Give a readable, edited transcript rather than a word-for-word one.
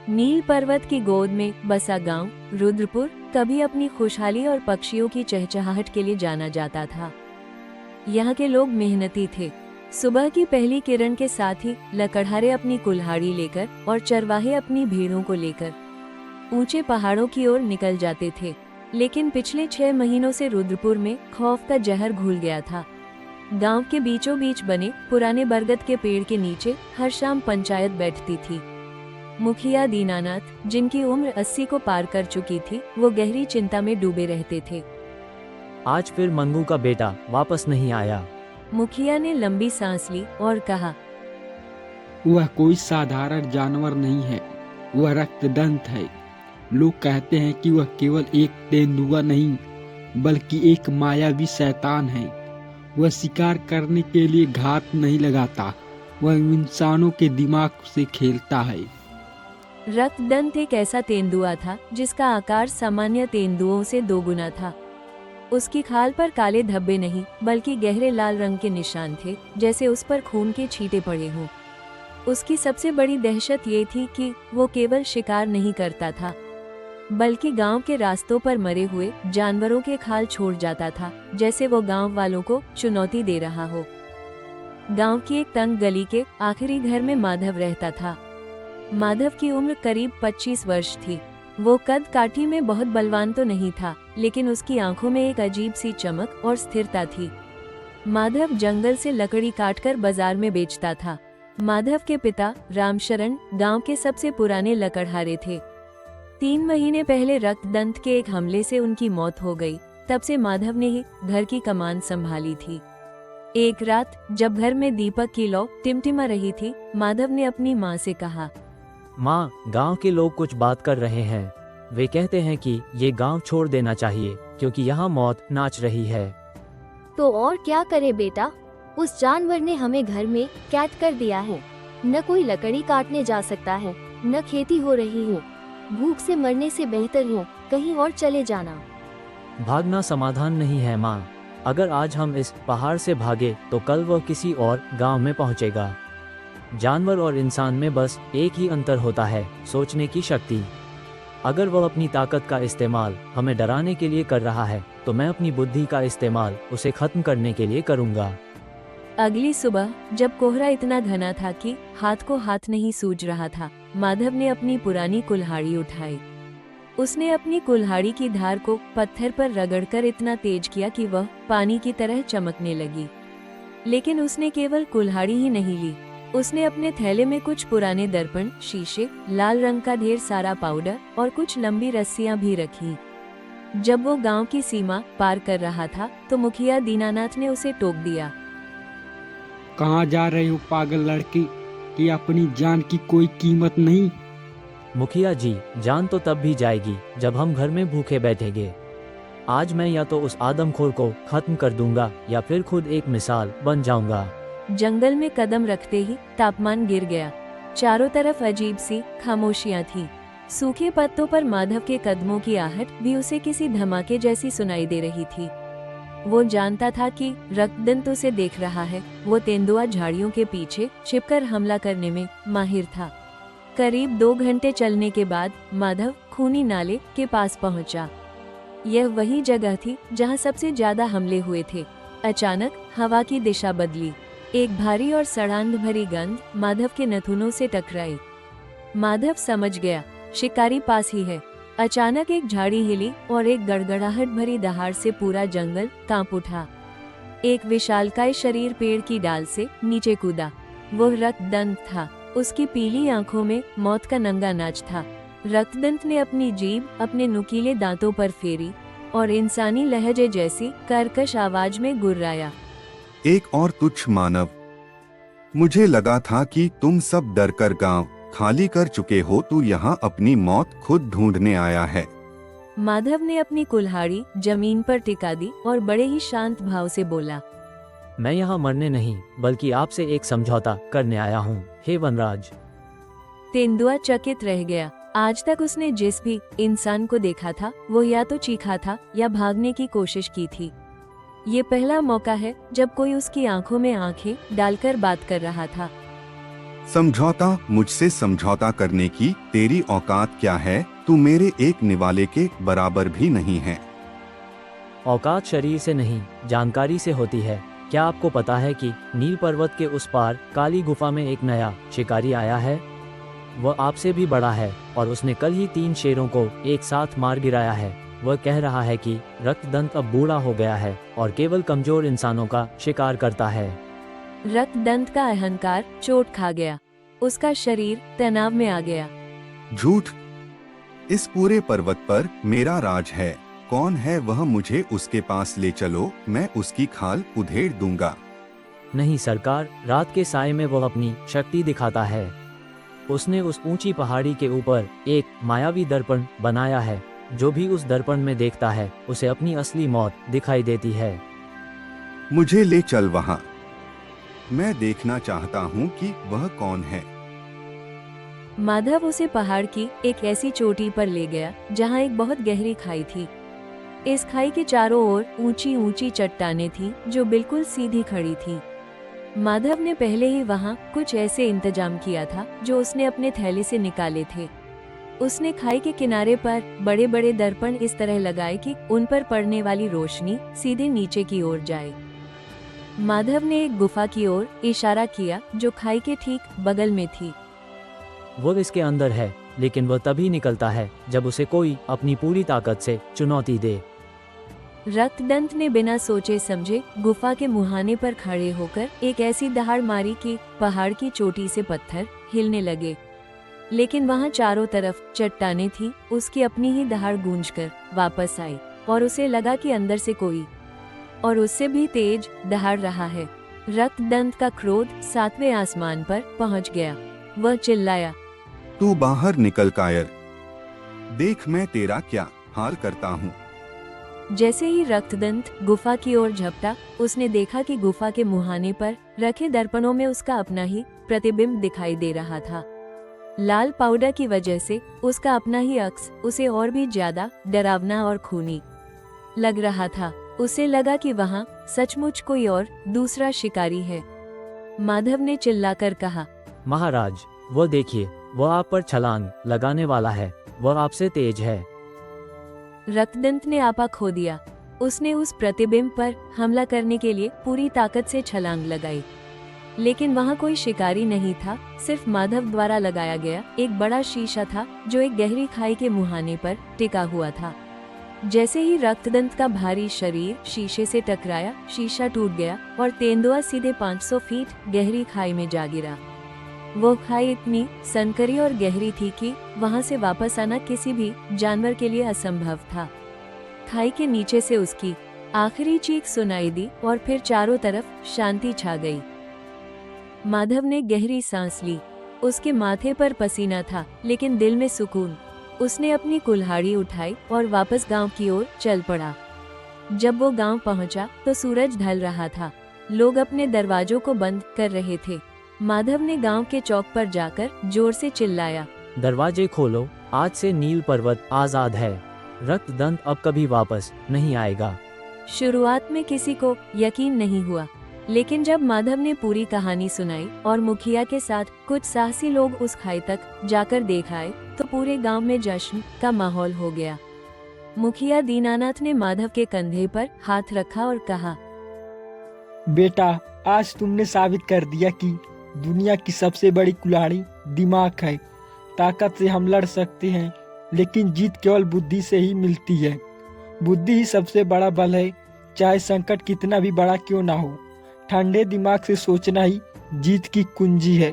नील पर्वत की गोद में बसा गांव रुद्रपुर कभी अपनी खुशहाली और पक्षियों की चहचहाहट के लिए जाना जाता था। यहाँ के लोग मेहनती थे। सुबह की पहली किरण के साथ ही लकड़हारे अपनी कुल्हाड़ी लेकर और चरवाहे अपनी भेड़ों को लेकर ऊंचे पहाड़ों की ओर निकल जाते थे। लेकिन पिछले 6 महीनों से रुद्रपुर में खौफ का जहर घुल गया था। गांव के बीचों बीच बने पुराने बरगद के पेड़ के नीचे हर शाम पंचायत बैठती थी। मुखिया दीनानाथ, जिनकी उम्र 80 को पार कर चुकी थी, वो गहरी चिंता में डूबे रहते थे। आज फिर मंगू का बेटा वापस नहीं आया। मुखिया ने लंबी सांस ली और कहा, वह कोई साधारण जानवर नहीं है, वह रक्तदंत है। लोग कहते हैं कि वह केवल एक तेंदुआ नहीं, बल्कि एक मायावी शैतान है। वह शिकार करने के लिए घात नहीं लगाता, वह इंसानों के दिमाग से खेलता है। रक्तदंत एक ऐसा तेंदुआ था जिसका आकार सामान्य तेंदुओं से 2 गुना था। उसकी खाल पर काले धब्बे नहीं बल्कि गहरे लाल रंग के निशान थे, जैसे उस पर खून के छींटे पड़े हों। उसकी सबसे बड़ी दहशत ये थी कि वो केवल शिकार नहीं करता था, बल्कि गांव के रास्तों पर मरे हुए जानवरों के खाल छोड़ जाता था, जैसे वो गांव वालों को चुनौती दे रहा हो। गांव की एक तंग गली के आखिरी घर में माधव रहता था। माधव की उम्र करीब 25 वर्ष थी। वो कद काठी में बहुत बलवान तो नहीं था, लेकिन उसकी आंखों में एक अजीब सी चमक और स्थिरता थी। माधव जंगल से लकड़ी काटकर बाजार में बेचता था। माधव के पिता रामशरण गांव के सबसे पुराने लकड़हारे थे। 3 महीने पहले रक्तदंत के एक हमले से उनकी मौत हो गई। तब से माधव ने ही घर की कमान संभाली थी। एक रात जब घर में दीपक की लौ टिमटिमा रही थी, माधव ने अपनी माँ से कहा, माँ, गांव के लोग कुछ बात कर रहे हैं। वे कहते हैं कि ये गांव छोड़ देना चाहिए क्योंकि यहाँ मौत नाच रही है। तो और क्या करे बेटा, उस जानवर ने हमें घर में कैद कर दिया है। न कोई लकड़ी काटने जा सकता है, न खेती हो रही है। भूख से मरने से बेहतर है कहीं और चले जाना। भागना समाधान नहीं है माँ। अगर आज हम इस पहाड़ से भागे तो कल वह किसी और गांव में पहुँचेगा। जानवर और इंसान में बस एक ही अंतर होता है, सोचने की शक्ति। अगर वह अपनी ताकत का इस्तेमाल हमें डराने के लिए कर रहा है, तो मैं अपनी बुद्धि का इस्तेमाल उसे खत्म करने के लिए करूँगा। अगली सुबह जब कोहरा इतना घना था कि हाथ को हाथ नहीं सूझ रहा था, माधव ने अपनी पुरानी कुल्हाड़ी उठाई। उसने अपनी कुल्हाड़ी की धार को पत्थर पर रगड़कर इतना तेज किया कि वह पानी की तरह चमकने लगी। लेकिन उसने केवल कुल्हाड़ी ही नहीं ली, उसने अपने थैले में कुछ पुराने दर्पण, शीशे, लाल रंग का ढेर सारा पाउडर और कुछ लंबी रस्सियां भी रखी। जब वो गांव की सीमा पार कर रहा था तो मुखिया दीनानाथ ने उसे टोक दिया, कहाँ जा रहे हो पागल लड़के, कि अपनी जान की कोई कीमत नहीं? मुखिया जी, जान तो तब भी जाएगी जब हम घर में भूखे बैठेंगे। आज मैं या तो उस आदमखोर को खत्म कर दूंगा या फिर खुद एक मिसाल बन जाऊंगा। जंगल में कदम रखते ही तापमान गिर गया। चारों तरफ अजीब सी खामोशियां थी। सूखे पत्तों पर माधव के कदमों की आहट भी उसे किसी धमाके जैसी सुनाई दे रही थी। वो जानता था कि रक्तदंत उसे देख रहा है। वो तेंदुआ झाड़ियों के पीछे छिपकर हमला करने में माहिर था। करीब 2 घंटे चलने के बाद माधव खूनी नाले के पास पहुंचा। यह वही जगह थी जहां सबसे ज्यादा हमले हुए थे। अचानक हवा की दिशा बदली। एक भारी और सड़ांध भरी गंध माधव के नथुनों से टकराई। माधव समझ गया, शिकारी पास ही है। अचानक एक झाड़ी हिली और एक गड़गड़ाहट भरी दहाड़ से पूरा जंगल कांप उठा। एक विशालकाय शरीर पेड़ की डाल से नीचे कूदा। वो रक्तदंत था। उसकी पीली आंखों में मौत का नंगा नाच था। रक्तदंत ने अपनी जीभ अपने नुकीले दांतों पर फेरी और इंसानी लहजे जैसी कर्कश आवाज में गुर्राया, एक और तुच्छ मानव, मुझे लगा था कि तुम सब डरकर गांव खाली कर चुके हो, तू यहाँ अपनी मौत खुद ढूंढने आया है। माधव ने अपनी कुल्हाड़ी जमीन पर टिका दी और बड़े ही शांत भाव से बोला, मैं यहाँ मरने नहीं बल्कि आपसे एक समझौता करने आया हूँ, हे वनराज। तेंदुआ चकित रह गया। आज तक उसने जिस भी इंसान को देखा था वो या तो चीखा था या भागने की कोशिश की थी। ये पहला मौका है जब कोई उसकी आंखों में आंखें डालकर बात कर रहा था। समझौता? मुझसे समझौता करने की तेरी औकात क्या है? तू मेरे एक निवाले के बराबर भी नहीं है। औकात शरीर से नहीं, जानकारी से होती है। क्या आपको पता है कि नील पर्वत के उस पार काली गुफा में एक नया शिकारी आया है? वह आपसे भी बड़ा है और उसने कल ही 3 शेरों को एक साथ मार गिराया है। वह कह रहा है कि रक्तदंत अब बूढ़ा हो गया है और केवल कमजोर इंसानों का शिकार करता है। रक्तदंत का अहंकार चोट खा गया। उसका शरीर तनाव में आ गया। झूठ! इस पूरे पर्वत पर मेरा राज है। कौन है वह? मुझे उसके पास ले चलो, मैं उसकी खाल उधेड़ दूंगा। नहीं सरकार, रात के साए में वह अपनी शक्ति दिखाता है। उसने उस ऊंची पहाड़ी के ऊपर एक मायावी दर्पण बनाया है। जो भी उस दर्पण में देखता है उसे अपनी असली मौत दिखाई देती है। मुझे ले चल वहाँ। मैं देखना चाहता हूँ कि वह कौन है। माधव उसे पहाड़ की एक ऐसी चोटी पर ले गया जहाँ एक बहुत गहरी खाई थी। इस खाई के चारों ओर ऊंची ऊंची चट्टानें थीं जो बिल्कुल सीधी खड़ी थीं। माधव ने पहले ही वहाँ कुछ ऐसे इंतजाम किया था जो उसने अपने थैले से निकाले थे। उसने खाई के किनारे पर बड़े बड़े दर्पण इस तरह लगाए कि उन पर पड़ने वाली रोशनी सीधे नीचे की ओर जाए। माधव ने एक गुफा की ओर इशारा किया जो खाई के ठीक बगल में थी। वो इसके अंदर है, लेकिन वह तभी निकलता है जब उसे कोई अपनी पूरी ताकत से चुनौती दे। रक्तदंत ने बिना सोचे समझे गुफा के मुहाने पर खड़े होकर एक ऐसी दहाड़ मारी कि पहाड़ की चोटी से पत्थर हिलने लगे। लेकिन वहाँ चारों तरफ चट्टानें थीं। उसकी अपनी ही दहाड़ गूंजकर वापस आई और उसे लगा कि अंदर से कोई और उससे भी तेज दहाड़ रहा है। रक्तदंत का क्रोध 7वें आसमान पर पहुँच गया। वह चिल्लाया, तू बाहर निकल कायर! देख मैं तेरा क्या हाल करता हूँ। जैसे ही रक्तदंत गुफा की ओर झपटा, उसने देखा कि गुफा के मुहाने पर रखे दर्पणों में उसका अपना ही प्रतिबिंब दिखाई दे रहा था। लाल पाउडर की वजह से उसका अपना ही अक्स उसे और भी ज्यादा डरावना और खूनी लग रहा था। उसे लगा कि वहाँ सचमुच कोई और दूसरा शिकारी है। माधव ने चिल्लाकर कहा, महाराज, वो देखिए, वह आप पर छलांग लगाने वाला है। वह आपसे तेज है। रक्तदंत ने आपा खो दिया। उसने उस प्रतिबिंब पर हमला करने के लिए पूरी ताकत से छलांग लगाई, लेकिन वहाँ कोई शिकारी नहीं था। सिर्फ माधव द्वारा लगाया गया एक बड़ा शीशा था जो एक गहरी खाई के मुहाने पर टिका हुआ था। जैसे ही रक्तदंत का भारी शरीर शीशे से टकराया, शीशा टूट गया और तेंदुआ सीधे 500 फीट गहरी खाई में जा गिरा। वो खाई इतनी संकरी और गहरी थी कि वहाँ से वापस आना किसी भी जानवर के लिए असंभव था। खाई के नीचे से उसकी आखिरी चीख सुनाई दी और फिर चारों तरफ शांति छा गई। माधव ने गहरी सांस ली। उसके माथे पर पसीना था, लेकिन दिल में सुकून। उसने अपनी कुल्हाड़ी उठाई और वापस गांव की ओर चल पड़ा। जब वो गांव पहुंचा तो सूरज ढल रहा था। लोग अपने दरवाजों को बंद कर रहे थे। माधव ने गांव के चौक पर जाकर जोर से चिल्लाया, दरवाजे खोलो, आज से नील पर्वत आजाद है। रक्तदंत अब कभी वापस नहीं आएगा। शुरुआत में किसी को यकीन नहीं हुआ, लेकिन जब माधव ने पूरी कहानी सुनाई और मुखिया के साथ कुछ साहसी लोग उस खाई तक जाकर देख आए तो पूरे गांव में जश्न का माहौल हो गया। मुखिया दीनानाथ ने माधव के कंधे पर हाथ रखा और कहा, बेटा, आज तुमने साबित कर दिया कि दुनिया की सबसे बड़ी कुल्हाड़ी दिमाग है। ताकत से हम लड़ सकते हैं, लेकिन जीत केवल बुद्धि से ही मिलती है। बुद्धि ही सबसे बड़ा बल है, चाहे संकट कितना भी बड़ा क्यों ना हो। ठंडे दिमाग से सोचना ही जीत की कुंजी है।